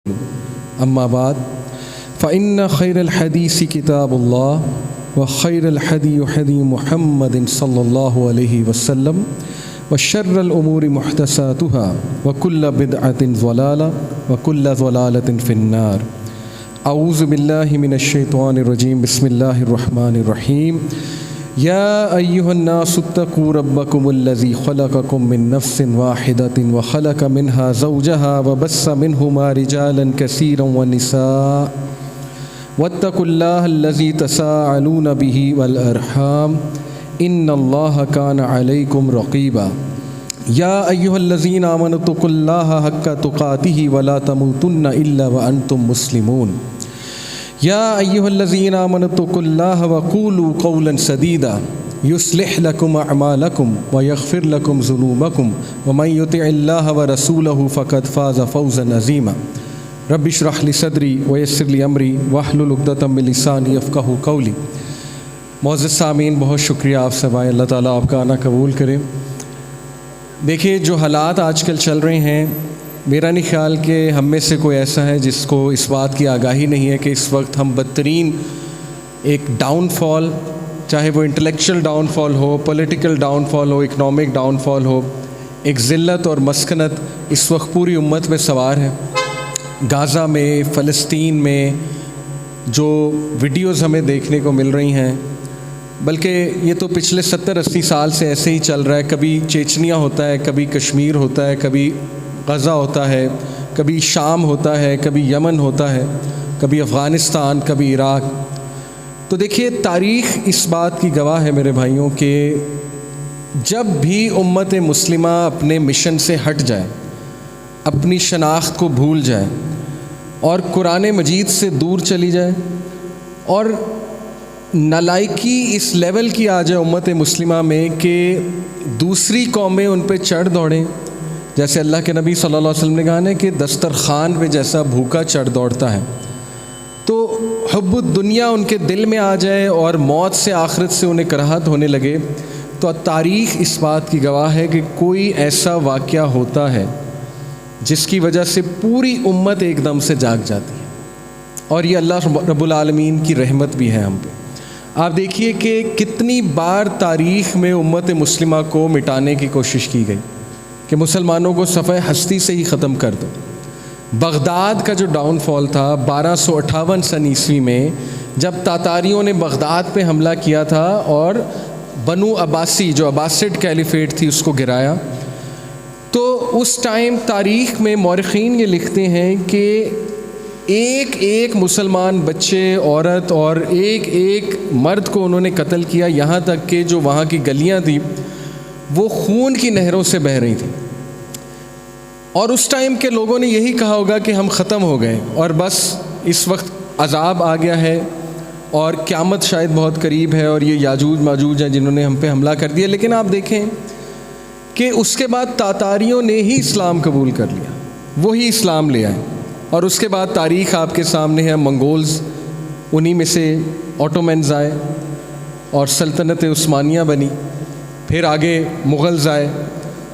أما بعد فإن خير الحديث كتاب الله وخير الهدي هدي محمد صلى الله عليه وسلم وشر الأمور محدثاتها وكل بدعة ضلالة وكل ضلالة في النار. أعوذ بالله من الشيطان الرجيم. بسم الله الرحمن الرحيم. يا أيها الناس اتقوا ربكم الذي خلقكم من نفس واحدة وخلق منها زوجها وبث منهما رجالا كثيرا ونساء واتقوا الله الذي تساءلون به والأرحام إن الله كان عليكم رقيبا. يا أيها الذين آمنوا اتقوا الله حق تقاته ولا تموتن إلا وأنتم مسلمون. يا أيها الذين آمنوا اتقوا الله وقولوا قولا سديدا يصلح لكم أعمالكم ويغفر لكم ذنوبكم ومن يطع الله ورسوله فقد فاز فوزا عظيما. رب اشرح لي صدري ويسر لي أمري واحلل عقدة من لساني يفقهوا قولي. معزز سامعین، بہت شکریہ آپ سے بھائی، اللہ تعالیٰ آپ کا آنا قبول کرے۔ دیکھیے، جو حالات آج کل چل رہے ہیں، میرا نہیں خیال کہ ہم میں سے کوئی ایسا ہے جس کو اس بات کی آگاہی نہیں ہے کہ اس وقت ہم بدترین ایک ڈاؤن فال، چاہے وہ انٹلیکچوئل ڈاؤن فال ہو، پولیٹیکل ڈاؤن فال ہو، اکنامک ڈاؤن فال ہو، ایک ذلت اور مسکنت اس وقت پوری امت میں سوار ہے۔ غازہ میں، فلسطین میں جو ویڈیوز ہمیں دیکھنے کو مل رہی ہیں، بلکہ یہ تو پچھلے 70-80 سال سے ایسے ہی چل رہا ہے۔ کبھی چیچنیا ہوتا ہے، کبھی کشمیر ہوتا ہے، کبھی غزہ ہوتا ہے، کبھی شام ہوتا ہے، کبھی یمن ہوتا ہے، کبھی افغانستان، کبھی عراق۔ تو دیکھیے، تاریخ اس بات کی گواہ ہے میرے بھائیوں کہ جب بھی امت مسلمہ اپنے مشن سے ہٹ جائے، اپنی شناخت کو بھول جائے اور قرآن مجید سے دور چلی جائے اور نالائکی اس لیول کی آ جائے امت مسلمہ میں کہ دوسری قومیں ان پہ چڑھ دوڑیں، جیسے اللہ کے نبی صلی اللہ علیہ وسلم نے کہا ہے کہ دسترخوان پہ جیسا بھوکا چڑھ دوڑتا ہے، تو حب الدنیا ان کے دل میں آ جائے اور موت سے، آخرت سے انہیں کراہت ہونے لگے، تو تاریخ اس بات کی گواہ ہے کہ کوئی ایسا واقعہ ہوتا ہے جس کی وجہ سے پوری امت ایک دم سے جاگ جاتی ہے، اور یہ اللہ رب العالمین کی رحمت بھی ہے ہم پہ۔ آپ دیکھیے کہ کتنی بار تاریخ میں امت مسلمہ کو مٹانے کی کوشش کی گئی کہ مسلمانوں کو صفحہ ہستی سے ہی ختم کر دو۔ بغداد کا جو ڈاؤن فال تھا 1258 سن عیسوی میں، جب تاتاریوں نے بغداد پہ حملہ کیا تھا اور بنو عباسی، جو عباسڈ کیلیفیٹ تھی، اس کو گرایا، تو اس ٹائم تاریخ میں مورخین یہ لکھتے ہیں کہ ایک ایک مسلمان بچے، عورت اور ایک ایک مرد کو انہوں نے قتل کیا، یہاں تک کہ جو وہاں کی گلیاں تھیں وہ خون کی نہروں سے بہہ رہی تھیں، اور اس ٹائم کے لوگوں نے یہی کہا ہوگا کہ ہم ختم ہو گئے اور بس اس وقت عذاب آ گیا ہے اور قیامت شاید بہت قریب ہے اور یہ یاجوج ماجوج ہیں جنہوں نے ہم پہ حملہ کر دیا۔ لیکن آپ دیکھیں کہ اس کے بعد تاتاریوں نے ہی اسلام قبول کر لیا، وہی اسلام لے آئے، اور اس کے بعد تاریخ آپ کے سامنے ہے، منگولز، انہی میں سے آٹومنز آئے اور سلطنت عثمانیہ بنی، پھر آگے مغلز آئے،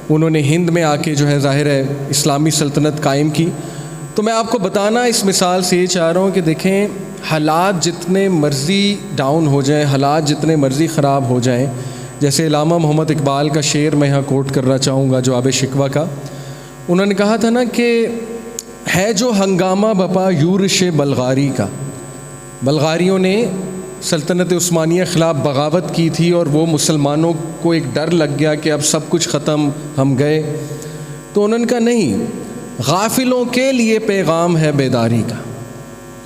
انہوں نے ہند میں آ کے جو ہے ظاہر ہے اسلامی سلطنت قائم کی۔ تو میں آپ کو بتانا اس مثال سے یہ چاہ رہا ہوں کہ دیکھیں، حالات جتنے مرضی ڈاؤن ہو جائیں، حالات جتنے مرضی خراب ہو جائیں، جیسے علامہ محمد اقبال کا شعر میں یہاں کوٹ کرنا چاہوں گا، جواب شکوہ کا، انہوں نے کہا تھا نا کہ ہے جو ہنگامہ بپا یورش بلغاری کا، بلغاریوں نے سلطنت عثمانیہ خلاف بغاوت کی تھی اور وہ مسلمانوں کو ایک ڈر لگ گیا کہ اب سب کچھ ختم، ہم گئے، تو انہوں نے کہا نہیں، غافلوں کے لیے پیغام ہے بیداری کا،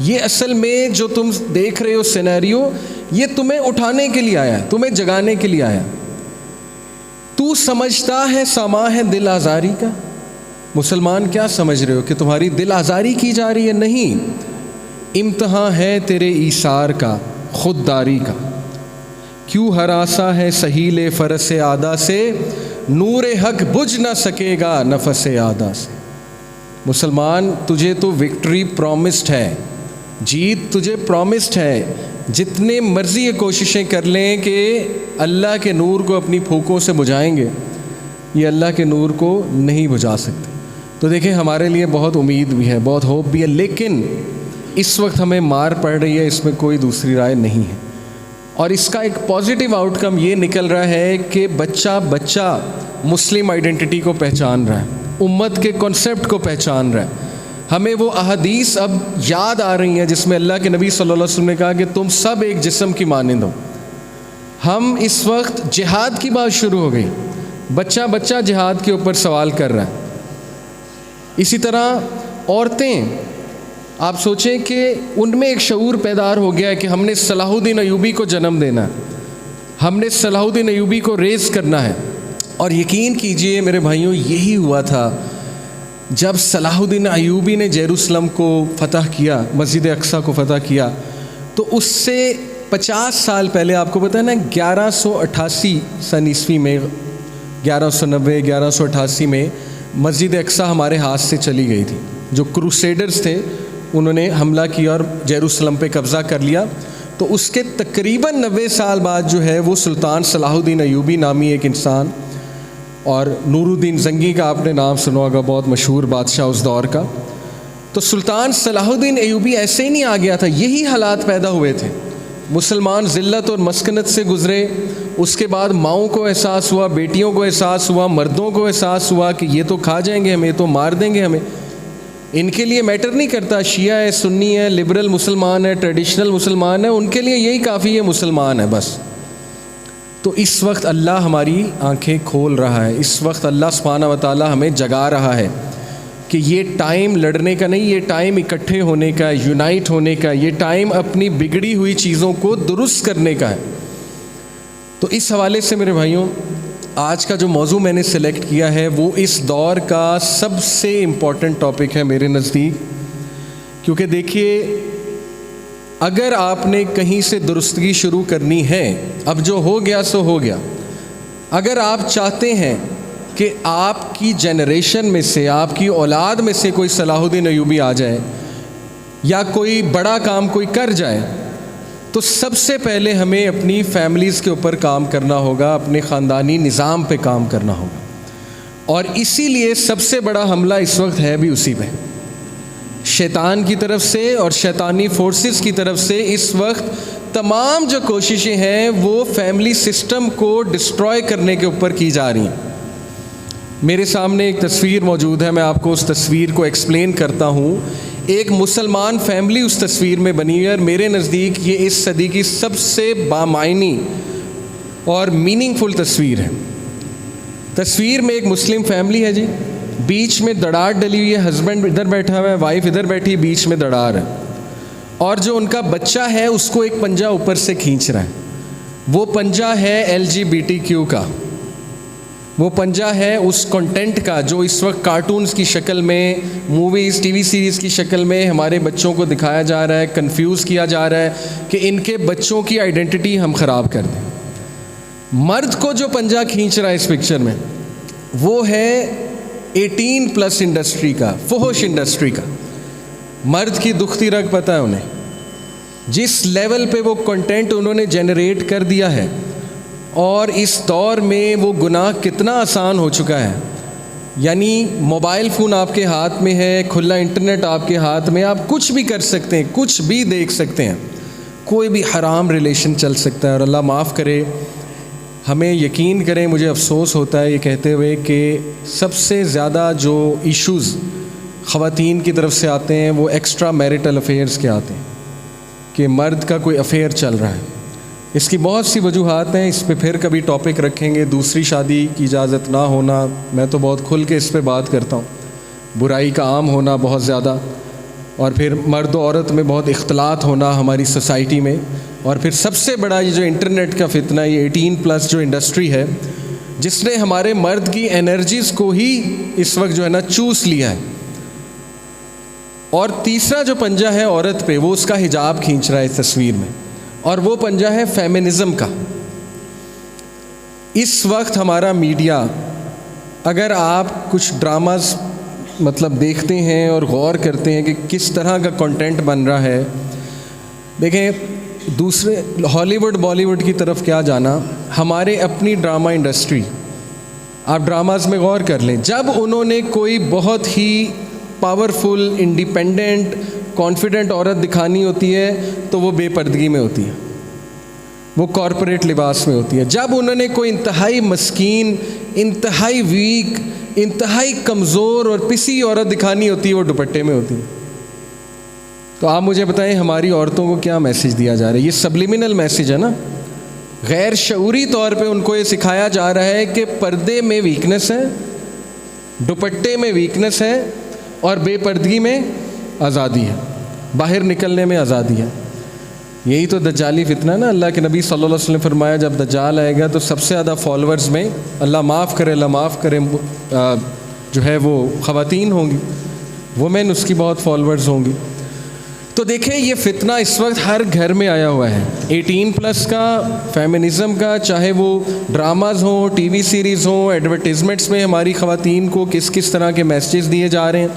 یہ اصل میں جو تم دیکھ رہے ہو سینیریو، یہ تمہیں اٹھانے کے لیے آیا، تمہیں جگانے کے لیے آیا۔ تو سمجھتا ہے سما ہے دل آزاری کا، مسلمان کیا سمجھ رہے ہو کہ تمہاری دل آزاری کی جا رہی ہے؟ نہیں، امتحان ہے تیرے ایثار کا، خودداری کا، کیوں ہراساں ہے سہیل فرس عادا سے، نور حق بجھ نہ سکے گا نفس عادا سے۔ مسلمان، تجھے تو وکٹری پرومسڈ ہے، جیت تجھے پرومسڈ ہے، جتنے مرضی یہ کوششیں کر لیں کہ اللہ کے نور کو اپنی پھونکوں سے بجھائیں گے، یہ اللہ کے نور کو نہیں بجھا سکتے۔ تو دیکھیں ہمارے لیے بہت امید بھی ہے، بہت ہوپ بھی ہے، لیکن اس وقت ہمیں مار پڑ رہی ہے، اس میں کوئی دوسری رائے نہیں ہے۔ اور اس کا ایک پازیٹیو آؤٹ کم یہ نکل رہا ہے کہ بچہ مسلم آئیڈینٹی کو پہچان رہا ہے، امت کے کنسیپٹ کو پہچان رہا ہے۔ ہمیں وہ احادیث اب یاد آ رہی ہیں جس میں اللہ کے نبی صلی اللہ علیہ وسلم نے کہا کہ تم سب ایک جسم کی مانند ہو۔ ہم اس وقت جہاد کی بات شروع ہو گئی، بچہ جہاد کے اوپر سوال کر رہا ہے۔ اسی طرح عورتیں، آپ سوچیں کہ ان میں ایک شعور پیدار ہو گیا ہے کہ ہم نے صلاح الدین ایوبی کو جنم دینا ہے، ہم نے صلاح الدین ایوبی کو ریز کرنا ہے۔ اور یقین کیجئے میرے بھائیوں، یہی ہوا تھا جب صلاح الدین ایوبی نے یروشلم کو فتح کیا، مسجد اقصیٰ کو فتح کیا، تو اس سے 50 سال پہلے آپ کو پتہ ہے نا 1188 سن عیسوی میں، 1190 1188 میں مسجد اقصیٰ ہمارے ہاتھ سے چلی گئی تھی۔ جو کروسیڈرز تھے انہوں نے حملہ کیا اور یروشلم پہ قبضہ کر لیا۔ تو اس کے تقریباً 90 سال بعد جو ہے وہ سلطان صلاح الدین ایوبی نامی ایک انسان، اور نور الدین زنگی کا آپ نے نام سنا ہوگا، بہت مشہور بادشاہ اس دور کا۔ تو سلطان صلاح الدین ایوبی ایسے ہی نہیں آ گیا تھا، یہی حالات پیدا ہوئے تھے۔ مسلمان ذلت اور مسکنت سے گزرے، اس کے بعد ماؤں کو احساس ہوا، بیٹیوں کو احساس ہوا، مردوں کو احساس ہوا کہ یہ تو کھا جائیں گے ہمیں، تو مار دیں گے ہمیں۔ ان کے لیے میٹر نہیں کرتا شیعہ ہے، سنی ہے، لبرل مسلمان ہے، ٹریڈیشنل مسلمان ہے، ان کے لیے یہی کافی ہے، مسلمان ہے بس۔ تو اس وقت اللہ ہماری آنکھیں کھول رہا ہے، اس وقت اللہ سبحانہ و تعالی ہمیں جگا رہا ہے کہ یہ ٹائم لڑنے کا نہیں، یہ ٹائم اکٹھے ہونے کا، یونائٹ ہونے کا، یہ ٹائم اپنی بگڑی ہوئی چیزوں کو درست کرنے کا ہے۔ تو اس حوالے سے میرے بھائیوں، آج کا جو موضوع میں نے سلیکٹ کیا ہے وہ اس دور کا سب سے امپورٹنٹ ٹاپک ہے میرے نزدیک، کیونکہ دیکھیے اگر آپ نے کہیں سے درستگی شروع کرنی ہے، اب جو ہو گیا سو ہو گیا۔ اگر آپ چاہتے ہیں کہ آپ کی جنریشن میں سے، آپ کی اولاد میں سے کوئی صلاح الدین ایوبی آ جائے یا کوئی بڑا کام کوئی کر جائے، تو سب سے پہلے ہمیں اپنی فیملیز کے اوپر کام کرنا ہوگا، اپنے خاندانی نظام پہ کام کرنا ہوگا۔ اور اسی لیے سب سے بڑا حملہ اس وقت ہے بھی اسی پہ، شیطان کی طرف سے اور شیطانی فورسز کی طرف سے۔ اس وقت تمام جو کوششیں ہیں وہ فیملی سسٹم کو ڈسٹروائے کرنے کے اوپر کی جا رہی ہیں۔ میرے سامنے ایک تصویر موجود ہے، میں آپ کو اس تصویر کو ایکسپلین کرتا ہوں۔ ایک مسلمان فیملی اس تصویر میں بنی ہوئی ہے، اور میرے نزدیک یہ اس صدی کی سب سے بامعنی اور میننگ فل تصویر ہے۔ تصویر میں ایک مسلم فیملی ہے جی، بیچ میں دڑار ڈلی ہوئی ہے، ہسبینڈ ادھر بیٹھا ہوا ہے، وائف ادھر بیٹھی، بیچ میں دڑار ہے، اور جو ان کا بچہ ہے اس کو ایک پنجہ اوپر سے کھینچ رہا ہے۔ وہ پنجہ ہے LGBTQ کا، وہ پنجہ ہے اس کنٹینٹ کا جو اس وقت کارٹونز کی شکل میں، موویز، ٹی وی سیریز کی شکل میں ہمارے بچوں کو دکھایا جا رہا ہے، کنفیوز کیا جا رہا ہے کہ ان کے بچوں کی آئیڈینٹی ہم خراب کر دیں۔ مرد کو جو پنجہ کھینچ رہا ہے اس پکچر میں، وہ ہے 18+ انڈسٹری کا، فحش انڈسٹری کا۔ مرد کی دکھتی رگ پتہ ہے انہیں، جس لیول پہ وہ کنٹینٹ انہوں نے جنریٹ کر دیا ہے، اور اس دور میں وہ گناہ کتنا آسان ہو چکا ہے۔ یعنی موبائل فون آپ کے ہاتھ میں ہے، کھلا انٹرنیٹ آپ کے ہاتھ میں، آپ کچھ بھی کر سکتے ہیں، کچھ بھی دیکھ سکتے ہیں، کوئی بھی حرام ریلیشن چل سکتا ہے۔ اور اللہ معاف کرے، ہمیں یقین کریں، مجھے افسوس ہوتا ہے یہ کہتے ہوئے کہ سب سے زیادہ جو ایشوز خواتین کی طرف سے آتے ہیں وہ ایکسٹرا میرٹل افیئرز کے آتے ہیں، کہ مرد کا کوئی افیئر چل رہا ہے۔ اس کی بہت سی وجوہات ہیں، اس پہ پھر کبھی ٹاپک رکھیں گے۔ دوسری شادی کی اجازت نہ ہونا، میں تو بہت کھل کے اس پہ بات کرتا ہوں۔ برائی کا عام ہونا بہت زیادہ، اور پھر مرد و عورت میں بہت اختلاط ہونا ہماری سوسائٹی میں، اور پھر سب سے بڑا یہ جو انٹرنیٹ کا فتنہ، یہ 18+ جو انڈسٹری ہے، جس نے ہمارے مرد کی انرجیز کو ہی اس وقت جو ہے نا چوس لیا ہے۔ اور تیسرا جو پنجہ ہے عورت پہ، وہ اس کا حجاب کھینچ رہا ہے اس تصویر میں، اور وہ پنجہ ہے فیمنزم کا۔ اس وقت ہمارا میڈیا، اگر آپ کچھ ڈراماز مطلب دیکھتے ہیں اور غور کرتے ہیں کہ کس طرح کا کنٹینٹ بن رہا ہے، دیکھیں دوسرے ہالی ووڈ بالی ووڈ کی طرف کیا جانا، ہمارے اپنی ڈرامہ انڈسٹری آپ ڈراماز میں غور کر لیں، جب انہوں نے کوئی بہت ہی پاورفل، انڈیپینڈنٹ، کانفیڈنٹ عورت دکھانی ہوتی ہے تو وہ بے پردگی میں ہوتی ہے، وہ کارپوریٹ لباس میں ہوتی ہے۔ جب انہوں نے کوئی انتہائی مسکین، انتہائی ویک، انتہائی کمزور اور پسی عورت دکھانی ہوتی ہے وہ دوپٹے میں ہوتی ہے۔ تو آپ مجھے بتائیں ہماری عورتوں کو کیا میسج دیا جا رہا ہے؟ یہ سبلیمنل میسج ہے نا، غیر شعوری طور پہ ان کو یہ سکھایا جا رہا ہے کہ پردے میں ویکنس ہے، دوپٹے میں ویکنس ہے، اور بے پردگی میں آزادی ہے، باہر نکلنے میں آزادی ہے۔ یہی تو دجالی فتنہ نا۔ اللہ کے نبی صلی اللہ علیہ وسلم نے فرمایا جب دجال آئے گا تو سب سے زیادہ فالوورز میں، اللہ معاف کرے جو ہے وہ خواتین ہوں گی، وومن اس کی بہت فالوورز ہوں گی۔ تو دیکھیں یہ فتنہ اس وقت ہر گھر میں آیا ہوا ہے، 18+ کا، فیمنزم کا، چاہے وہ ڈراماز ہوں، ٹی وی سیریز ہوں، ایڈورٹیزمنٹس میں ہماری خواتین کو کس کس طرح کے میسیجز دیے جا رہے ہیں،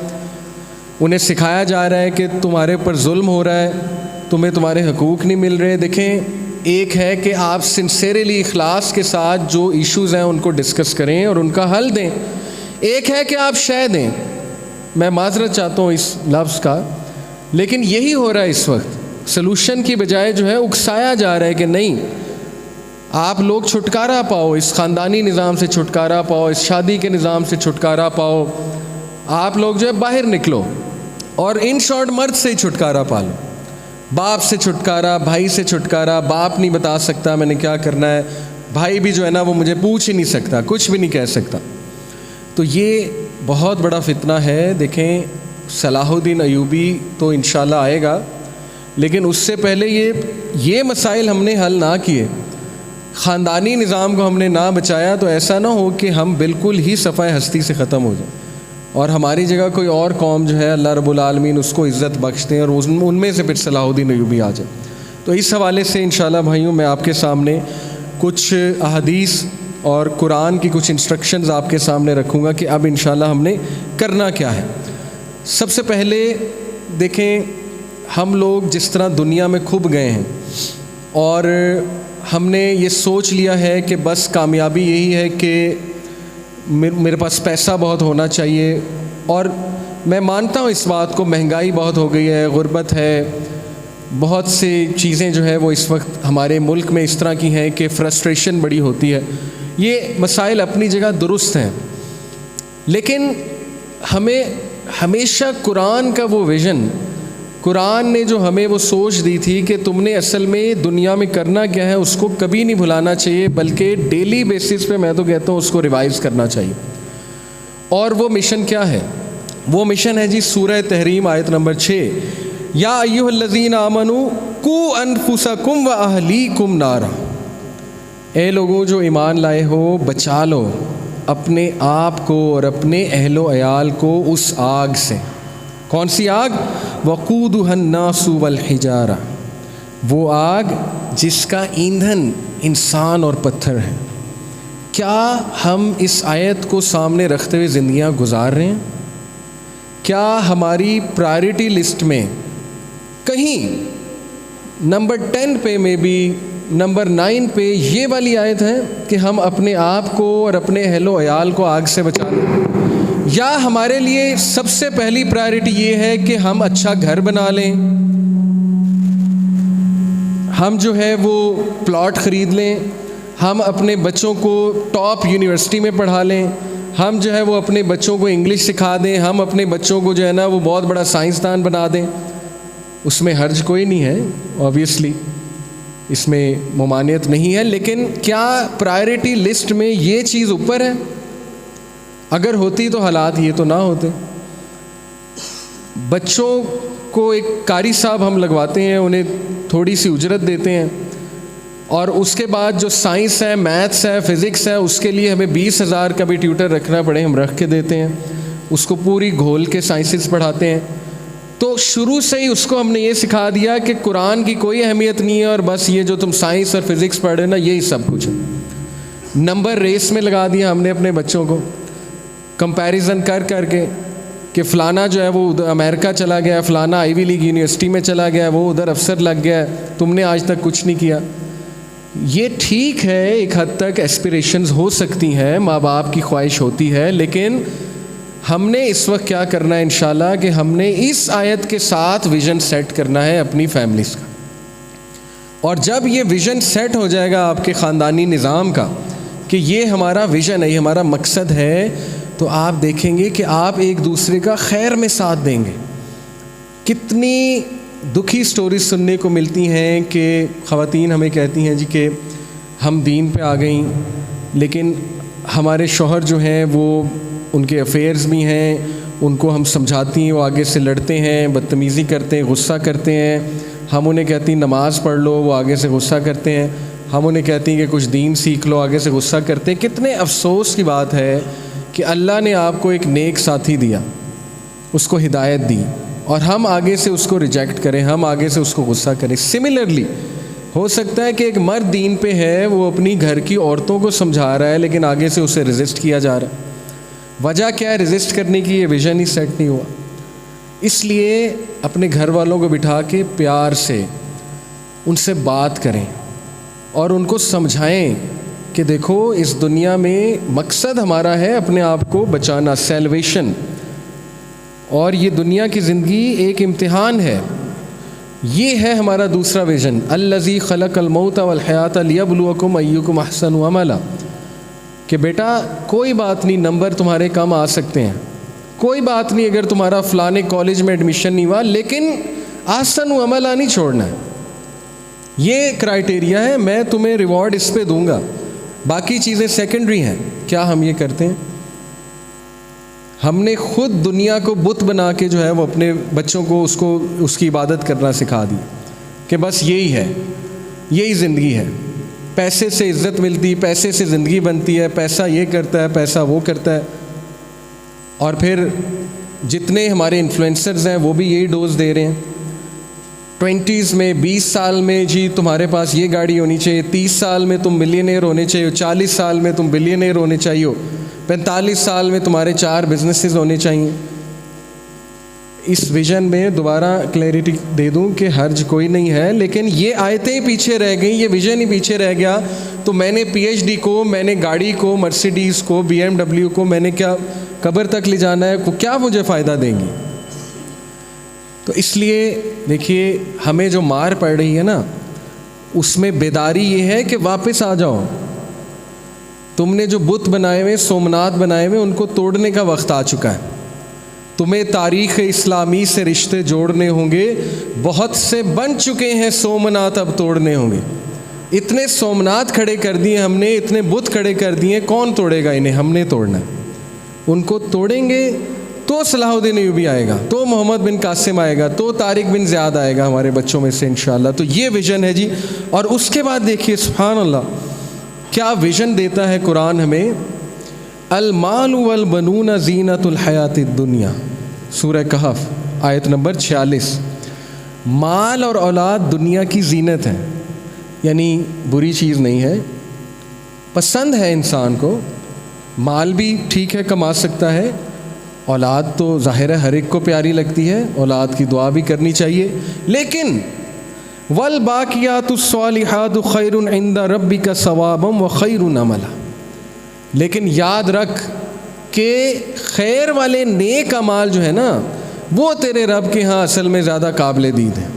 انہیں سکھایا جا رہا ہے کہ تمہارے اوپر ظلم ہو رہا ہے، تمہیں تمہارے حقوق نہیں مل رہے۔ دیکھیں ایک ہے کہ آپ سنسیئرلی، اخلاص کے ساتھ جو ایشوز ہیں ان کو ڈسکس کریں اور ان کا حل دیں، ایک ہے کہ آپ شے دیں۔ میں معذرت چاہتا ہوں اس لفظ کا، لیکن یہی ہو رہا ہے اس وقت، سلوشن کی بجائے جو ہے اکسایا جا رہا ہے کہ نہیں، آپ لوگ چھٹکارا پاؤ، اس خاندانی نظام سے چھٹکارا پاؤ، اس شادی کے نظام سے چھٹکارا پاؤ، آپ لوگ جو ہے باہر نکلو، اور ان شارٹ مرد سے ہی چھٹکارا پا لو، باپ سے چھٹکارا، بھائی سے چھٹکارا۔ باپ نہیں بتا سکتا میں نے کیا کرنا ہے، بھائی بھی جو ہے نا وہ مجھے پوچھ ہی نہیں سکتا، کچھ بھی نہیں کہہ سکتا۔ تو یہ بہت بڑا فتنہ ہے۔ دیکھیں صلاح الدین ایوبی تو انشاءاللہ آئے گا، لیکن اس سے پہلے یہ مسائل ہم نے حل نہ کیے، خاندانی نظام کو ہم نے نہ بچایا، تو ایسا نہ ہو کہ ہم بالکل ہی صفحہ ہستی سے ختم ہو جائیں اور ہماری جگہ کوئی اور قوم جو ہے اللہ رب العالمین اس کو عزت بخش دیں اور ان میں سے پھر صلاح الدین ایوبی آ جائے۔ تو اس حوالے سے انشاءاللہ بھائیوں میں آپ کے سامنے کچھ احادیث اور قرآن کی کچھ انسٹرکشنز آپ کے سامنے رکھوں گا کہ اب انشاءاللہ ہم نے کرنا کیا ہے۔ سب سے پہلے دیکھیں ہم لوگ جس طرح دنیا میں کھب گئے ہیں اور ہم نے یہ سوچ لیا ہے کہ بس کامیابی یہی ہے کہ میرے پاس پیسہ بہت ہونا چاہیے، اور میں مانتا ہوں اس بات کو، مہنگائی بہت ہو گئی ہے، غربت ہے، بہت سی چیزیں جو ہے وہ اس وقت ہمارے ملک میں اس طرح کی ہیں کہ فرسٹریشن بڑی ہوتی ہے۔ یہ مسائل اپنی جگہ درست ہیں، لیکن ہمیں ہمیشہ قرآن کا وہ ویژن، قرآن نے جو ہمیں وہ سوچ دی تھی کہ تم نے اصل میں دنیا میں کرنا کیا ہے، اس کو کبھی نہیں بھلانا چاہیے، بلکہ ڈیلی بیسس پہ میں تو کہتا ہوں اس کو ریوائز کرنا چاہیے۔ اور وہ مشن کیا ہے؟ وہ مشن ہے جی سورہ تحریم آیت نمبر 6، یا ایھا الذین آمنوا قوا انفسکم واہلیکم نارا، اے لوگوں جو ایمان لائے ہو بچا لو اپنے آپ کو اور اپنے اہل و عیال کو اس آگ سے۔ کون سی آگ؟ وقودھا الناس والحجارہ، وہ آگ جس کا ایندھن انسان اور پتھر ہے۔ کیا ہم اس آیت کو سامنے رکھتے ہوئے زندگیاں گزار رہے ہیں؟ کیا ہماری پرائرٹی لسٹ میں کہیں نمبر 10 پہ میں بھی نمبر 9 پہ یہ والی آیت ہے کہ ہم اپنے آپ کو اور اپنے اہل و عیال کو آگ سے بچا لیں؟ یا ہمارے لیے سب سے پہلی پرائرٹی یہ ہے کہ ہم اچھا گھر بنا لیں، ہم جو ہے وہ پلاٹ خرید لیں، ہم اپنے بچوں کو ٹاپ یونیورسٹی میں پڑھا لیں، ہم جو ہے وہ اپنے بچوں کو انگلش سکھا دیں، ہم اپنے بچوں کو جو ہے نا وہ بہت بڑا سائنسدان بنا دیں؟ اس میں حرج کوئی نہیں ہے، اوبویسلی اس میں ممانعت نہیں ہے، لیکن کیا پرائرٹی لسٹ میں یہ چیز اوپر ہے؟ اگر ہوتی تو حالات یہ تو نہ ہوتے۔ بچوں کو ایک قاری صاحب ہم لگواتے ہیں، انہیں تھوڑی سی اجرت دیتے ہیں، اور اس کے بعد جو سائنس ہے، میتھس ہے، فزکس ہے، اس کے لیے ہمیں 20,000 کا بھی ٹیوٹر رکھنا پڑے ہم رکھ کے دیتے ہیں، اس کو پوری گھول کے سائنسز پڑھاتے ہیں۔ تو شروع سے ہی اس کو ہم نے یہ سکھا دیا کہ قرآن کی کوئی اہمیت نہیں ہے، اور بس یہ جو تم سائنس اور فزکس پڑھ رہے نا یہی سب کچھ ہے۔ نمبر ریس میں لگا دیا ہم نے اپنے بچوں کو، کمپیریزن کر کر کے کہ فلانا جو ہے وہ امریکہ چلا گیا، فلانا آئی وی لیگ یونیورسٹی میں چلا گیا، وہ ادھر افسر لگ گیا، تم نے آج تک کچھ نہیں کیا۔ یہ ٹھیک ہے، ایک حد تک ایسپریشنز ہو سکتی ہیں، ماں باپ کی خواہش ہوتی ہے، لیکن ہم نے اس وقت کیا کرنا ہے انشاءاللہ کہ ہم نے اس آیت کے ساتھ ویژن سیٹ کرنا ہے اپنی فیملیز کا. اور جب یہ ویژن سیٹ ہو جائے گا آپ کے خاندانی نظام کا کہ یہ ہمارا ویژن ہے، یہ ہمارا مقصد ہے، تو آپ دیکھیں گے کہ آپ ایک دوسرے کا خیر میں ساتھ دیں گے. کتنی دکھی سٹوریز سننے کو ملتی ہیں کہ خواتین ہمیں کہتی ہیں جی کہ ہم دین پہ آ گئیں، لیکن ہمارے شوہر جو ہیں وہ ان کے افیئرز بھی ہیں، ان کو ہم سمجھاتی ہیں، وہ آگے سے لڑتے ہیں، بدتمیزی کرتے ہیں، غصہ کرتے ہیں. ہم انہیں کہتی ہیں نماز پڑھ لو، وہ آگے سے غصہ کرتے ہیں. ہم انہیں کہتی ہیں کہ کچھ دین سیکھ لو، آگے سے غصہ کرتے ہیں. کتنے افسوس کی بات ہے کہ اللہ نے آپ کو ایک نیک ساتھی دیا، اس کو ہدایت دی، اور ہم آگے سے اس کو ریجیکٹ کریں، ہم آگے سے اس کو غصہ کریں. سملرلی ہو سکتا ہے کہ ایک مرد دین پہ ہے، وہ اپنی گھر کی عورتوں کو سمجھا رہا ہے، لیکن آگے سے اسے ریزسٹ کیا جا رہا ہے. وجہ کیا ہے ریزسٹ کرنے کی؟ یہ ویژن ہی سیٹ نہیں ہوا. اس لیے اپنے گھر والوں کو بٹھا کے پیار سے ان سے بات کریں اور ان کو سمجھائیں کہ دیکھو اس دنیا میں مقصد ہمارا ہے اپنے آپ کو بچانا، سیلویشن، اور یہ دنیا کی زندگی ایک امتحان ہے. یہ ہے ہمارا دوسرا ویژن، الذی خلق الموت والحیات لیبلوکم ایکم احسن عملا، کہ بیٹا کوئی بات نہیں، نمبر تمہارے کم آ سکتے ہیں، کوئی بات نہیں اگر تمہارا فلانے کالج میں ایڈمیشن نہیں ہوا، لیکن احسن عملا نہیں چھوڑنا ہے. یہ کرائٹیریا ہے، میں تمہیں ریوارڈ اس پہ دوں گا، باقی چیزیں سیکنڈری ہیں. کیا ہم یہ کرتے ہیں؟ ہم نے خود دنیا کو بت بنا کے جو ہے وہ اپنے بچوں کو اس کی عبادت کرنا سکھا دی کہ بس یہی ہے، یہی زندگی ہے. پیسے سے عزت ملتی، پیسے سے زندگی بنتی ہے، پیسہ یہ کرتا ہے، پیسہ وہ کرتا ہے. اور پھر جتنے ہمارے انفلوئنسرز ہیں وہ بھی یہی ڈوز دے رہے ہیں. 20s میں، 20 سال میں جی تمہارے پاس یہ گاڑی ہونی چاہیے، 30 سال میں تم ملینئر ہونے چاہیے، 40 سال میں تم بلینئر ہونے چاہیے، 45 سال میں تمہارے 4 بزنسز ہونے چاہیے. اس ویژن میں دوبارہ کلیئرٹی دے دوں کہ حرج کوئی نہیں ہے، لیکن یہ آیتیں پیچھے رہ گئیں، یہ ویژن ہی پیچھے رہ گیا. تو میں نے پی ایچ ڈی کو، میں نے گاڑی کو، مرسیڈیز کو، BMW کو میں نے کیا قبر تک لے جانا ہے، کیا مجھے فائدہ دیں گی؟ تو اس لیے دیکھیے ہمیں جو مار پڑ رہی ہے نا، اس میں بیداری یہ ہے کہ واپس آ جاؤ. تم نے جو بت بنائے ہوئے، سومنات بنائے ہوئے، ان کو توڑنے کا وقت آ چکا ہے. تمہیں تاریخ اسلامی سے رشتے جوڑنے ہوں گے. بہت سے بن چکے ہیں سومنات، اب توڑنے ہوں گے. اتنے سومنات کھڑے کر دیے ہم نے، اتنے بت کھڑے کر دیے، کون توڑے گا انہیں؟ ہم نے توڑنا ہے. ان کو توڑیں گے تو صلاح الدین ایوبی آئے گا، تو محمد بن قاسم آئے گا، تو طارق بن زیاد آئے گا ہمارے بچوں میں سے انشاءاللہ. تو یہ ویژن ہے جی. اور اس کے بعد دیکھیے سبحان اللہ کیا ویژن دیتا ہے قرآن ہمیں. المال والبنون زینت الحیات الدنیا، سورہ کہف آیت نمبر 46. مال اور اولاد دنیا کی زینت ہے، یعنی بری چیز نہیں ہے، پسند ہے انسان کو. مال بھی ٹھیک ہے، کما سکتا ہے. اولاد تو ظاہر ہے ہر ایک کو پیاری لگتی ہے، اولاد کی دعا بھی کرنی چاہیے. لیکن والباقیات الصالحات خیر عند ربک ثوابا وخیر عملا، لیکن یاد رکھ کہ خیر والے نیک اعمال جو ہے نا، وہ تیرے رب کے ہاں اصل میں زیادہ قابل دید ہیں.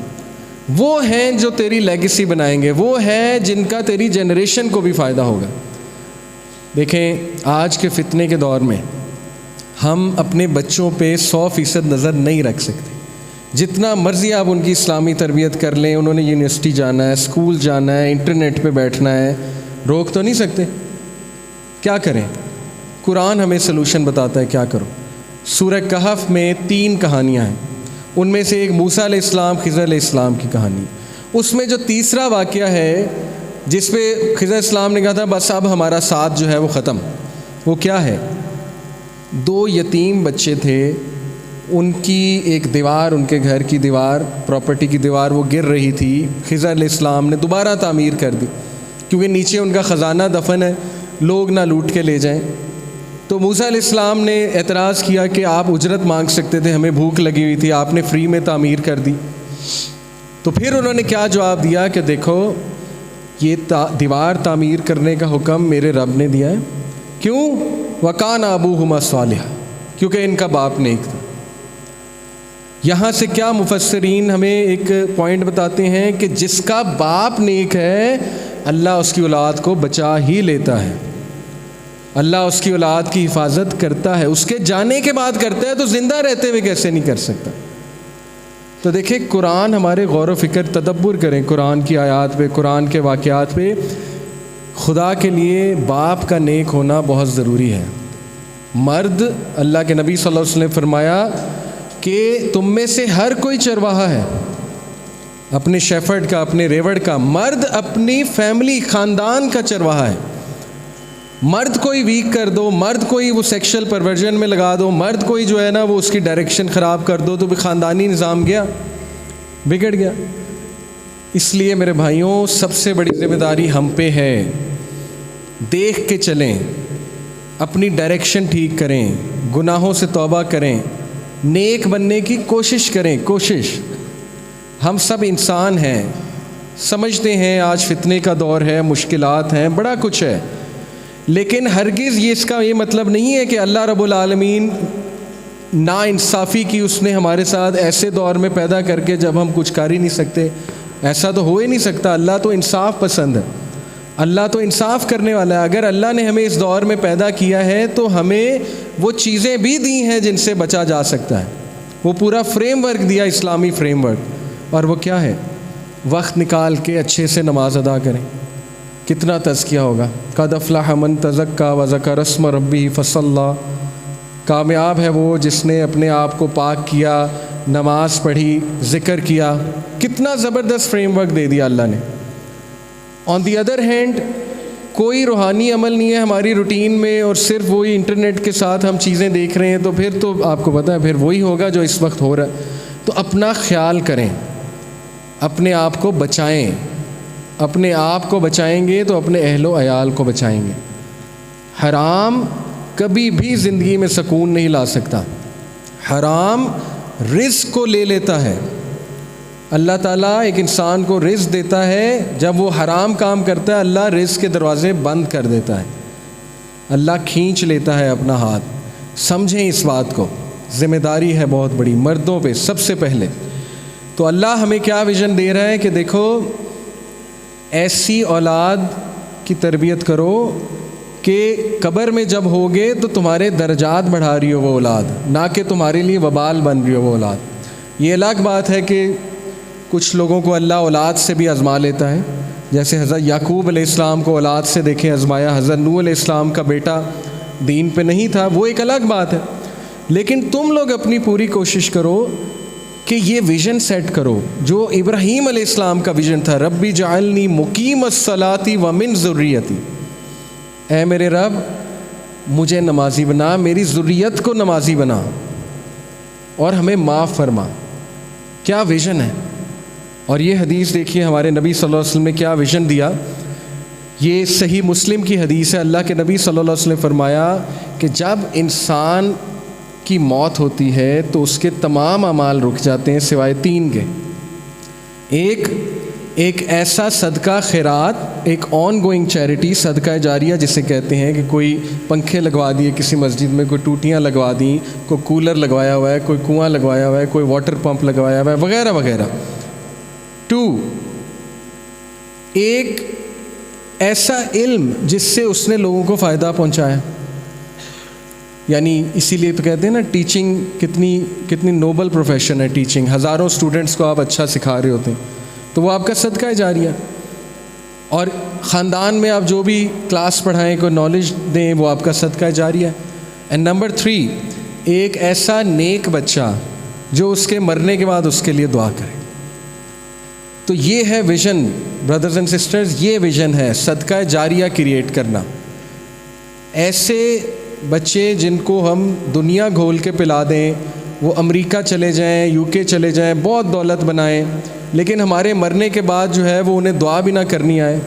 وہ ہیں جو تیری لیگیسی بنائیں گے، وہ ہیں جن کا تیری جنریشن کو بھی فائدہ ہوگا. دیکھیں آج کے فتنے کے دور میں ہم اپنے بچوں پہ 100% نظر نہیں رکھ سکتے. جتنا مرضی آپ ان کی اسلامی تربیت کر لیں، انہوں نے یونیورسٹی جانا ہے، اسکول جانا ہے، انٹرنیٹ پہ بیٹھنا ہے، روک تو نہیں سکتے. کیا کریں؟ قرآن ہمیں سلوشن بتاتا ہے کیا کرو. سورہ کہف میں 3 کہانیاں ہیں، ان میں سے ایک موسیٰ علیہ السلام، خضر علیہ السلام کی کہانی. اس میں جو تیسرا واقعہ ہے جس پہ خضر علیہ السلام نے کہا تھا بس اب ہمارا ساتھ جو ہے وہ ختم، وہ کیا ہے؟ 2 یتیم بچے تھے، ان کی ایک دیوار، ان کے گھر کی دیوار، پراپرٹی کی دیوار وہ گر رہی تھی. خضر علیہ السلام نے دوبارہ تعمیر کر دی کیونکہ نیچے ان کا خزانہ دفن ہے، لوگ نہ لوٹ کے لے جائیں. تو موسیٰ علیہ السلام نے اعتراض کیا کہ آپ اجرت مانگ سکتے تھے، ہمیں بھوک لگی ہوئی تھی، آپ نے فری میں تعمیر کر دی. تو پھر انہوں نے کیا جواب دیا کہ دیکھو یہ دیوار تعمیر کرنے کا حکم میرے رب نے دیا ہے. کیوں؟ وَكَانَ أَبُوهُمَا صَالِحًا، کیونکہ ان کا باپ نیک تھا. یہاں سے کیا مفسرین ہمیں ایک پوائنٹ بتاتے ہیں کہ جس کا باپ نیک ہے اللہ اس کی اولاد کو بچا ہی لیتا ہے، اللہ اس کی اولاد کی حفاظت کرتا ہے. اس کے جانے کے بعد کرتا ہے تو زندہ رہتے ہوئے کیسے نہیں کر سکتا؟ تو دیکھیں قرآن ہمارے غور و فکر تدبر کریں قرآن کی آیات پہ، قرآن کے واقعات پہ. خدا کے لیے باپ کا نیک ہونا بہت ضروری ہے. مرد، اللہ کے نبی صلی اللہ علیہ وسلم نے فرمایا کہ تم میں سے ہر کوئی چرواہا ہے، اپنے شیفرڈ کا، اپنے ریوڑ کا. مرد اپنی فیملی، خاندان کا چرواہا ہے. مرد کوئی ویک کر دو، مرد کوئی وہ سیکشل پرورژن میں لگا دو، مرد کوئی جو ہے نا وہ اس کی ڈائریکشن خراب کر دو تو بھی خاندانی نظام گیا، بگڑ گیا. اس لیے میرے بھائیوں سب سے بڑی ذمہ داری ہم پہ ہے. دیکھ کے چلیں، اپنی ڈائریکشن ٹھیک کریں، گناہوں سے توبہ کریں، نیک بننے کی کوشش کریں. کوشش، ہم سب انسان ہیں، سمجھتے ہیں آج فتنے کا دور ہے، مشکلات ہیں، بڑا کچھ ہے، لیکن ہرگز اس کا یہ مطلب نہیں ہے کہ اللہ رب العالمین نا انصافی کی اس نے ہمارے ساتھ ایسے دور میں پیدا کر کے جب ہم کچھ کر ہی نہیں سکتے. ایسا تو ہو ہی نہیں سکتا. اللہ تو انصاف پسند ہے، اللہ تو انصاف کرنے والا ہے. اگر اللہ نے ہمیں اس دور میں پیدا کیا ہے تو ہمیں وہ چیزیں بھی دی ہیں جن سے بچا جا سکتا ہے. وہ پورا فریم ورک دیا، اسلامی فریم ورک. اور وہ کیا ہے؟ وقت نکال کے اچھے سے نماز ادا کریں. کتنا تزکیہ ہوگا. قد افلح من تزکا وذکر اسم ربہ فصلی. کامیاب ہے وہ جس نے اپنے آپ کو پاک کیا، نماز پڑھی، ذکر کیا. کتنا زبردست فریم ورک دے دیا اللہ نے. آن دی ادر ہینڈ کوئی روحانی عمل نہیں ہے ہماری روٹین میں، اور صرف وہی انٹرنیٹ کے ساتھ ہم چیزیں دیکھ رہے ہیں، تو پھر تو آپ کو پتہ ہے پھر وہی ہوگا جو اس وقت ہو رہا ہے. تو اپنا خیال کریں، اپنے آپ کو بچائیں. اپنے آپ کو بچائیں گے تو اپنے اہل و عیال کو بچائیں گے. حرام کبھی بھی زندگی میں سکون نہیں لا سکتا. حرام رزق کو لے لیتا ہے. اللہ تعالیٰ ایک انسان کو رزق دیتا ہے، جب وہ حرام کام کرتا ہے اللہ رزق کے دروازے بند کر دیتا ہے، اللہ کھینچ لیتا ہے اپنا ہاتھ. سمجھیں اس بات کو، ذمہ داری ہے بہت بڑی مردوں پہ سب سے پہلے. تو اللہ ہمیں کیا ویژن دے رہا ہے کہ دیکھو ایسی اولاد کی تربیت کرو کہ قبر میں جب ہوگے تو تمہارے درجات بڑھا رہی ہو وہ اولاد، نہ کہ تمہارے لیے وبال بن رہی ہو وہ اولاد. یہ الگ بات ہے کہ کچھ لوگوں کو اللہ اولاد سے بھی آزما لیتا ہے، جیسے حضرت یعقوب علیہ السلام کو اولاد سے دیکھیں آزمایا. حضرت نوح علیہ السلام کا بیٹا دین پہ نہیں تھا، وہ ایک الگ بات ہے. لیکن تم لوگ اپنی پوری کوشش کرو کہ یہ ویژن سیٹ کرو جو ابراہیم علیہ السلام کا ویژن تھا. ربی جعلنی مقیم الصلاۃ ومن ذریتی. اے میرے رب مجھے نمازی بنا، میری ذریت کو نمازی بنا، اور ہمیں معاف فرما. کیا ویژن ہے. اور یہ حدیث دیکھیے ہمارے نبی صلی اللہ علیہ وسلم نے کیا ویژن دیا. یہ صحیح مسلم کی حدیث ہے. اللہ کے نبی صلی اللہ علیہ وسلم نے فرمایا کہ جب انسان کی موت ہوتی ہے تو اس کے تمام اعمال رک جاتے ہیں سوائے 3 کے. ایک ایسا صدقہ خیرات، ایک آن گوئنگ چیریٹی، صدقہ جاریہ جسے کہتے ہیں، کہ کوئی پنکھے لگوا دیے کسی مسجد میں، کوئی ٹوٹیاں لگوا دیں، کوئی کولر لگوایا ہوا ہے، کوئی کنواں لگوایا ہوا ہے، کوئی واٹر پمپ لگوایا ہوا ہے، وغیرہ وغیرہ. 2 ایک ایسا علم جس سے اس نے لوگوں کو فائدہ پہنچایا. یعنی اسی لیے تو کہتے ہیں نا ٹیچنگ کتنی نوبل پروفیشن ہے ٹیچنگ. ہزاروں سٹوڈنٹس کو آپ اچھا سکھا رہے ہوتے ہیں تو وہ آپ کا صدقہ جاریہ. اور خاندان میں آپ جو بھی کلاس پڑھائیں، کوئی نالج دیں، وہ آپ کا صدقہ جاریہ. اینڈ نمبر 3 ایک ایسا نیک بچہ جو اس کے مرنے کے بعد اس کے لیے دعا کرے. تو یہ ہے ویژن بردرز اینڈ سسٹرز، یہ ویژن ہے صدقہ جاریہ کریٹ کرنا. ایسے بچے جن کو ہم دنیا گھول کے پلا دیں، وہ امریکہ چلے جائیں، یو کے چلے جائیں، بہت دولت بنائیں، لیکن ہمارے مرنے کے بعد جو ہے وہ انہیں دعا بھی نہ کرنی آئے.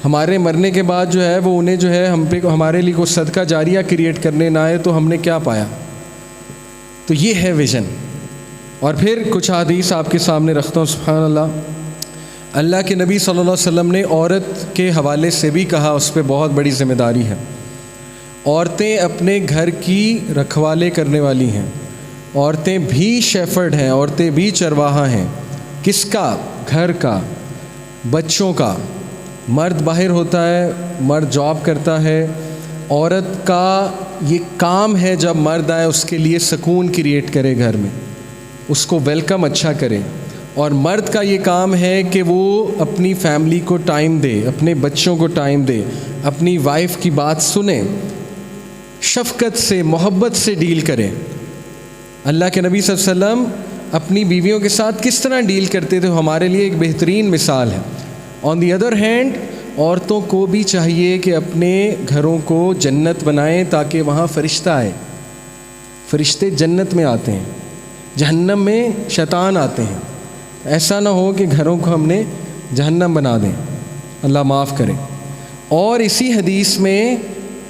ہمارے مرنے کے بعد جو ہے وہ انہیں جو ہے ہم پہ ہمارے لیے کوئی صدقہ جاریہ کریٹ کرنے نہ آئے تو ہم نے کیا پایا. تو یہ ہے ویژن. اور پھر کچھ حدیث آپ کے سامنے رکھتا ہوں. سبحان اللہ. اللہ کے نبی صلی اللہ علیہ وسلم نے عورت کے حوالے سے بھی کہا، اس پہ بہت بڑی ذمہ داری ہے۔ عورتیں اپنے گھر کی رکھوالے کرنے والی ہیں، عورتیں بھی شیفرڈ ہیں، عورتیں بھی چرواہا ہیں۔ کس کا؟ گھر کا، بچوں کا۔ مرد باہر ہوتا ہے، مرد جاب کرتا ہے، عورت کا یہ کام ہے جب مرد آئے اس کے لیے سکون کریٹ کرے گھر میں، اس کو ویلکم اچھا کرے۔ اور مرد کا یہ کام ہے کہ وہ اپنی فیملی کو ٹائم دے، اپنے بچوں کو ٹائم دے، اپنی وائف کی بات سنے، شفقت سے محبت سے ڈیل کرے۔ اللہ کے نبی صلی اللہ علیہ وسلم اپنی بیویوں کے ساتھ کس طرح ڈیل کرتے تھے، ہمارے لیے ایک بہترین مثال ہے۔ آن دی ادر ہینڈ عورتوں کو بھی چاہیے کہ اپنے گھروں کو جنت بنائیں تاکہ وہاں فرشتہ آئے۔ فرشتے جنت میں آتے ہیں، جہنم میں شیطان آتے ہیں۔ ایسا نہ ہو کہ گھروں کو ہم نے جہنم بنا دیں، اللہ معاف کرے۔ اور اسی حدیث میں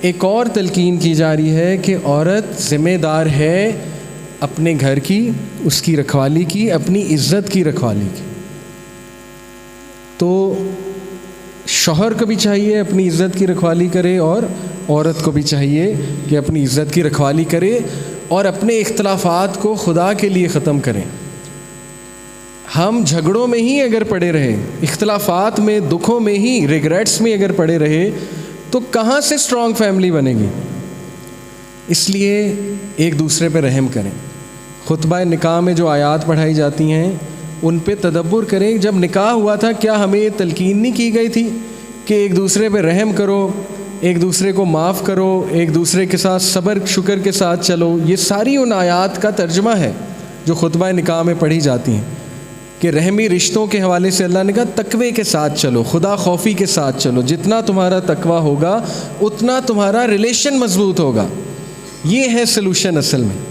ایک اور تلقین کی جا رہی ہے کہ عورت ذمہ دار ہے اپنے گھر کی، اس کی رکھوالی کی، اپنی عزت کی رکھوالی کی۔ تو شوہر کو بھی چاہیے اپنی عزت کی رکھوالی کرے، اور عورت کو بھی چاہیے کہ اپنی عزت کی رکھوالی کرے اور اپنے اختلافات کو خدا کے لیے ختم کریں۔ ہم جھگڑوں میں ہی اگر پڑے رہے، اختلافات میں، دکھوں میں ہی، ریگریٹس میں اگر پڑے رہے تو کہاں سے اسٹرانگ فیملی بنے گی؟ اس لیے ایک دوسرے پہ رحم کریں۔ خطبہ نکاح میں جو آیات پڑھائی جاتی ہیں ان پہ تدبر کریں۔ جب نکاح ہوا تھا کیا ہمیں یہ تلقین نہیں کی گئی تھی کہ ایک دوسرے پہ رحم کرو، ایک دوسرے کو معاف کرو، ایک دوسرے کے ساتھ صبر شکر کے ساتھ چلو؟ یہ ساری ان آیات کا ترجمہ ہے جو خطبہ نکاح میں پڑھی جاتی ہیں کہ رحمی رشتوں کے حوالے سے اللہ نے کہا تقوی کے ساتھ چلو، خدا خوفی کے ساتھ چلو۔ جتنا تمہارا تقوی ہوگا اتنا تمہارا ریلیشن مضبوط ہوگا۔ یہ ہے سلوشن اصل میں۔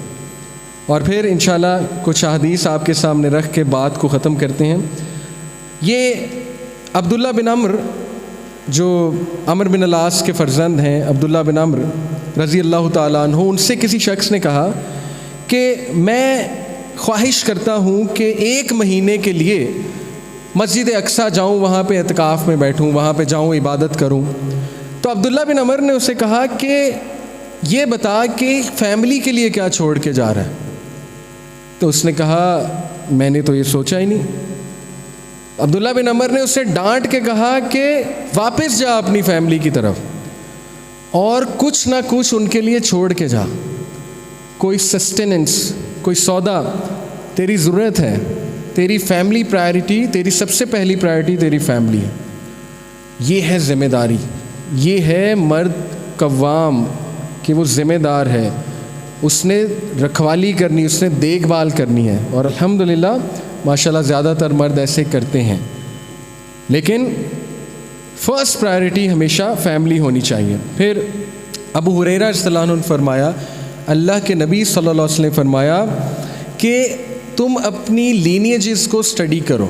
اور پھر انشاءاللہ کچھ احادیث آپ کے سامنے رکھ کے بات کو ختم کرتے ہیں۔ یہ عبداللہ بن عمر، جو عمر بن العاص کے فرزند ہیں، عبداللہ بن عمر رضی اللہ تعالیٰ عنہ، ان سے کسی شخص نے کہا کہ میں خواہش کرتا ہوں کہ 1 مہینے کے لیے مسجد اقصیٰ جاؤں، وہاں پہ اعتکاف میں بیٹھوں، وہاں پہ جاؤں، عبادت کروں۔ تو عبداللہ بن عمر نے اسے کہا کہ یہ بتا کہ فیملی کے لیے کیا چھوڑ کے جا رہا ہے؟ تو اس نے کہا میں نے تو یہ سوچا ہی نہیں۔ عبداللہ بن عمر نے اسے ڈانٹ کے کہا کہ واپس جا اپنی فیملی کی طرف اور کچھ نہ کچھ ان کے لیے چھوڑ کے جا، کوئی سسٹیننس، کوئی سودا تیری ضرورت ہے، تیری فیملی پرائرٹی، تیری سب سے پہلی پرائرٹی تیری فیملی ہے۔ یہ ہے ذمہ داری، یہ ہے مرد قوام کہ وہ ذمہ دار ہے، اس نے رکھوالی کرنی، اس نے دیکھ بھال کرنی ہے۔ اور الحمدللہ ماشاءاللہ زیادہ تر مرد ایسے کرتے ہیں، لیکن فرسٹ پرائرٹی ہمیشہ فیملی ہونی چاہیے۔ پھر ابو ہریرہ رضی اللہ عنہ نے فرمایا، اللہ کے نبی صلی اللہ علیہ وسلم نے فرمایا کہ تم اپنی لینیجز کو اسٹڈی کرو،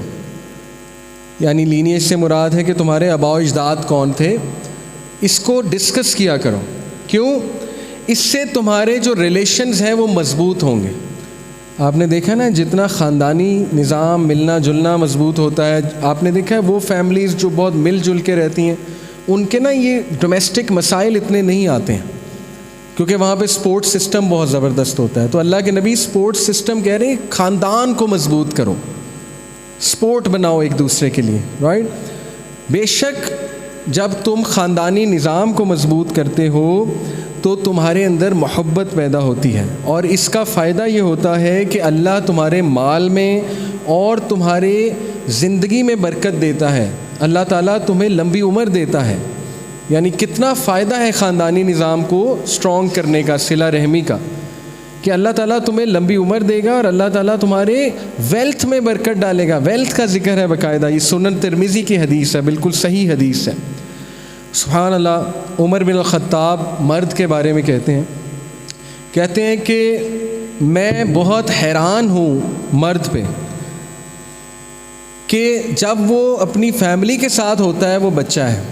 یعنی لینیج سے مراد ہے کہ تمہارے آباء و اجداد کون تھے، اس کو ڈسکس کیا کرو۔ کیوں؟ اس سے تمہارے جو ریلیشنز ہیں وہ مضبوط ہوں گے۔ آپ نے دیکھا نا جتنا خاندانی نظام ملنا جلنا مضبوط ہوتا ہے، آپ نے دیکھا ہے وہ فیملیز جو بہت مل جل کے رہتی ہیں ان کے نا یہ ڈومیسٹک مسائل اتنے نہیں آتے ہیں، کیونکہ وہاں پہ سپورٹ سسٹم بہت زبردست ہوتا ہے۔ تو اللہ کے نبی سپورٹ سسٹم کہہ رہے ہیں خاندان کو مضبوط کرو، سپورٹ بناؤ ایک دوسرے کے لیے، رائٹ؟ بے شک جب تم خاندانی نظام کو مضبوط کرتے ہو تو تمہارے اندر محبت پیدا ہوتی ہے، اور اس کا فائدہ یہ ہوتا ہے کہ اللہ تمہارے مال میں اور تمہارے زندگی میں برکت دیتا ہے، اللہ تعالیٰ تمہیں لمبی عمر دیتا ہے۔ یعنی کتنا فائدہ ہے خاندانی نظام کو اسٹرانگ کرنے کا، صلہ رحمی کا، کہ اللہ تعالیٰ تمہیں لمبی عمر دے گا اور اللہ تعالیٰ تمہارے ویلتھ میں برکت ڈالے گا۔ ویلتھ کا ذکر ہے باقاعدہ، یہ سنن ترمذی کی حدیث ہے، بالکل صحیح حدیث ہے۔ سبحان اللہ۔ عمر بن الخطاب مرد کے بارے میں کہتے ہیں کہ میں بہت حیران ہوں مرد پہ کہ جب وہ اپنی فیملی کے ساتھ ہوتا ہے وہ بچہ ہے،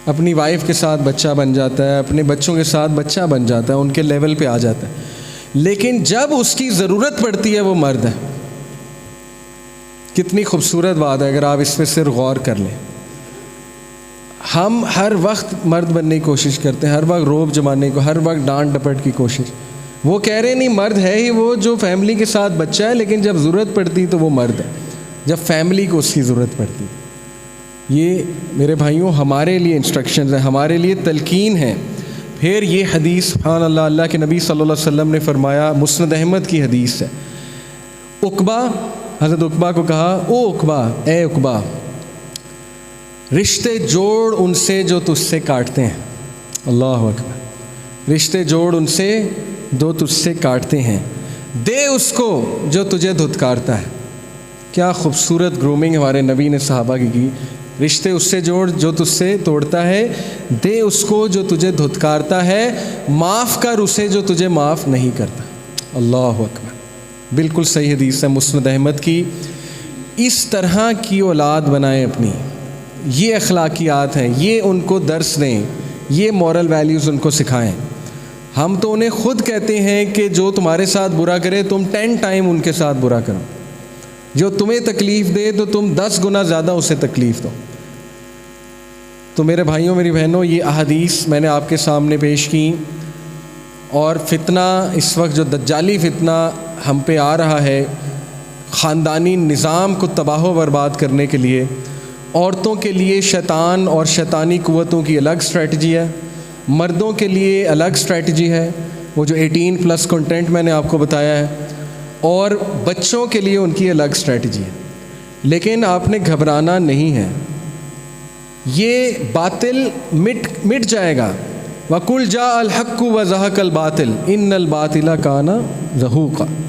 اپنی وائف کے ساتھ بچہ بن جاتا ہے، اپنے بچوں کے ساتھ بچہ بن جاتا ہے، ان کے لیول پہ آ جاتا ہے، لیکن جب اس کی ضرورت پڑتی ہے وہ مرد ہے، کتنی خوبصورت بات ہے اگر آپ اس پہ صرف غور کر لیں. ہم ہر وقت مرد بننے کی کوشش کرتے ہیں، ہر وقت روب جمانے کو، ہر وقت ڈانٹ ڈپٹ کی کوشش. وہ کہہ رہے نہیں مرد ہے ہی وہ جو فیملی کے ساتھ بچہ ہے، لیکن جب ضرورت پڑتی تو وہ مرد ہے، جب فیملی کو اس کی ضرورت پڑتی. یہ میرے بھائیوں ہمارے لیے انسٹرکشنز ہیں، ہمارے لیے تلقین ہے. پھر یہ حدیث سبحان اللہ، اللہ کے نبی صلی اللہ علیہ وسلم نے فرمایا، مسند احمد کی حدیث ہے. عقبہ، حضرت عقبہ کو کہا، او عقبہ، اے عقبہ، رشتے جوڑ ان سے جو تجھ سے کاٹتے ہیں. اللہ اکبر. رشتے جوڑ ان سے جو تجھ سے کاٹتے ہیں، دے اس کو جو تجھے دھتکارتا ہے. کیا خوبصورت گرومنگ ہمارے نبی نے صحابہ کی. رشتے اس سے جوڑ جو تجھ سے توڑتا ہے، دے اس کو جو تجھے دھتکارتا ہے، معاف کر اسے جو تجھے معاف نہیں کرتا. اللہ اکبر. بالکل صحیح حدیث ہے مسند احمد کی. اس طرح کی اولاد بنائیں اپنی، یہ اخلاقیات ہیں، یہ ان کو درس دیں، یہ مورل ویلیوز ان کو سکھائیں. ہم تو انہیں خود کہتے ہیں کہ جو تمہارے ساتھ برا کرے تم 10 ٹائم ان کے ساتھ برا کرو، جو تمہیں تکلیف دے تو تم 10 گنا زیادہ اسے تکلیف دو. تو میرے بھائیوں میری بہنوں، یہ احادیث میں نے آپ کے سامنے پیش کی. اور فتنہ اس وقت جو دجالی فتنہ ہم پہ آ رہا ہے، خاندانی نظام کو تباہ و برباد کرنے کے لیے، عورتوں کے لیے شیطان اور شیطانی قوتوں کی الگ اسٹریٹجی ہے، مردوں کے لیے الگ اسٹریٹجی ہے، وہ جو 18+ کنٹینٹ میں نے آپ کو بتایا ہے، اور بچوں کے لیے ان کی الگ اسٹریٹجی ہے. لیکن آپ نے گھبرانا نہیں ہے، یہ باطل مٹ جائے گا. وَقُلْ جَاءَ الْحَقُّ وَزَهَقَ الْبَاطِلُ إِنَّ الْبَاطِلَ كَانَ زَهُوقًا،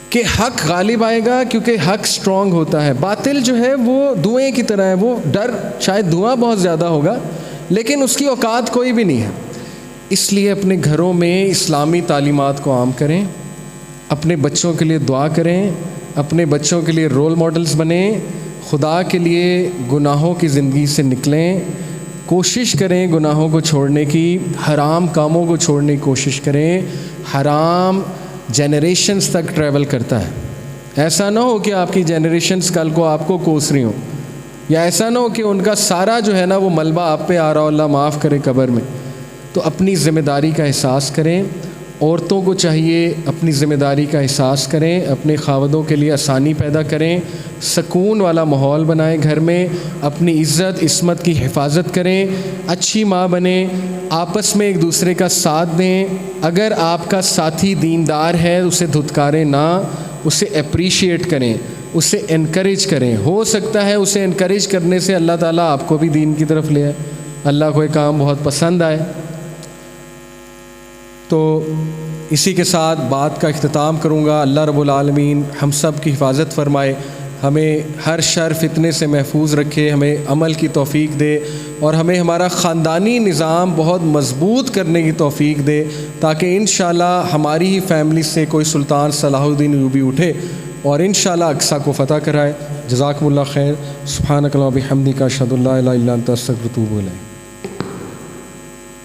کہ حق غالب آئے گا کیونکہ حق اسٹرانگ ہوتا ہے. باطل جو ہے وہ دھوئیں کی طرح ہے، وہ ڈر، شاید دھواں بہت زیادہ ہوگا لیکن اس کی اوقات کوئی بھی نہیں ہے. اس لیے اپنے گھروں میں اسلامی تعلیمات کو عام کریں، اپنے بچوں کے لیے دعا کریں، اپنے بچوں کے لیے رول ماڈلز بنیں، خدا کے لیے گناہوں کی زندگی سے نکلیں، کوشش کریں گناہوں کو چھوڑنے کی، حرام کاموں کو چھوڑنے کی کوشش کریں. حرام جنریشنز تک ٹریول کرتا ہے. ایسا نہ ہو کہ آپ کی جنریشنز کل کو آپ کو کوس رہی ہوں، یا ایسا نہ ہو کہ ان کا سارا جو ہے نا وہ ملبہ آپ پہ آ رہا ہو، اللہ معاف کرے قبر میں. تو اپنی ذمہ داری کا احساس کریں. عورتوں کو چاہیے اپنی ذمہ داری کا احساس کریں، اپنے خاوندوں کے لیے آسانی پیدا کریں، سکون والا ماحول بنائیں گھر میں، اپنی عزت عصمت کی حفاظت کریں، اچھی ماں بنیں، آپس میں ایک دوسرے کا ساتھ دیں. اگر آپ کا ساتھی دیندار ہے اسے دھتکاریں نہ، اسے اپریشیٹ کریں، اسے انکریج کریں. ہو سکتا ہے اسے انکریج کرنے سے اللہ تعالیٰ آپ کو بھی دین کی طرف لے آئے، اللہ کو یہ کام بہت پسند آئے. تو اسی کے ساتھ بات کا اختتام کروں گا. اللہ رب العالمین ہم سب کی حفاظت فرمائے، ہمیں ہر شر فتنے سے محفوظ رکھے، ہمیں عمل کی توفیق دے، اور ہمیں ہمارا خاندانی نظام بہت مضبوط کرنے کی توفیق دے، تاکہ انشاءاللہ ہماری ہی فیملی سے کوئی سلطان صلاح الدین ایوبی اٹھے اور انشاءاللہ اقصیٰ کو فتح کرائے. جزاکم اللہ خیر. سبحانک اللہم و بحمدک، اشہد ان لا الہ الا انت، استغفرک و اتوب الیک.